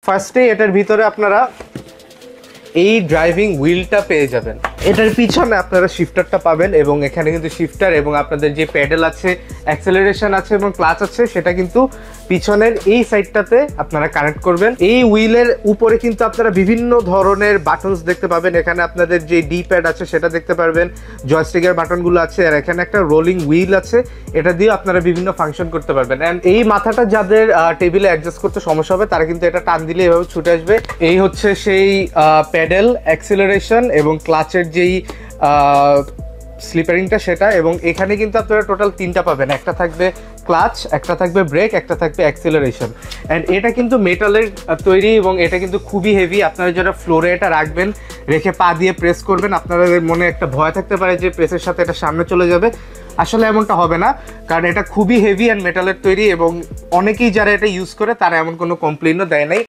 ফার্স্টে এটার ভিতরে আপনারা এই ড্রাইভিং হুইলটা পেয়ে যাবেন। এটার পিছনে আপনারা শিফটারটা পাবেন এবং এখানে কিন্তু শিফটার এবং আপনাদের যে প্যাডেল আছে, অ্যাক্সেলারেশন আছে এবং ক্লাচ আছে সেটা কিন্তু পিছনের এই সাইডটাতে আপনারা কানেক্ট করবেন। এই হুইলের উপরে কিন্তু আপনারা বিভিন্ন ধরনের বাটনস দেখতে পাবেন। এখানে আপনাদের যে ডি প্যাড আছে সেটা দেখতে পারবেন, জয়স্টিকের বাটনগুলো আছে, আর এখানে একটা রোলিং হুইল আছে, এটা দিয়ে আপনারা বিভিন্ন ফাংশন করতে পারবেন। অ্যান্ড এই মাথাটা যাদের টেবিলে অ্যাডজাস্ট করতে সমস্যা হবে তারা কিন্তু এটা টান দিলে এভাবে ছুটে আসবে। এই হচ্ছে সেই প্যাডেল, অ্যাক্সেলারেশন এবং ক্লাচের যেই স্লিপারিংটা সেটা। এবং এখানে কিন্তু আপনারা টোটাল 3টা পাবেন, একটা থাকবে ক্লাচ, একটা থাকবে ব্রেক, একটা থাকবে অ্যাক্সেলারেশন। অ্যান্ড এটা কিন্তু মেটালের তৈরি এবং এটা কিন্তু খুবই হেভি। আপনারা যারা ফ্লোরে এটা রাখবেন, রেখে পা দিয়ে প্রেস করবেন, আপনাদের মনে একটা ভয় থাকতে পারে যে প্রেসের সাথে এটা সামনে চলে যাবে। আসলে এমনটা হবে না, কারণ এটা খুবই হেভি অ্যান্ড মেটালের তৈরি এবং অনেকেই যারা এটা ইউজ করে তারা এমন কোনো কমপ্লেইনও দেয় নাই।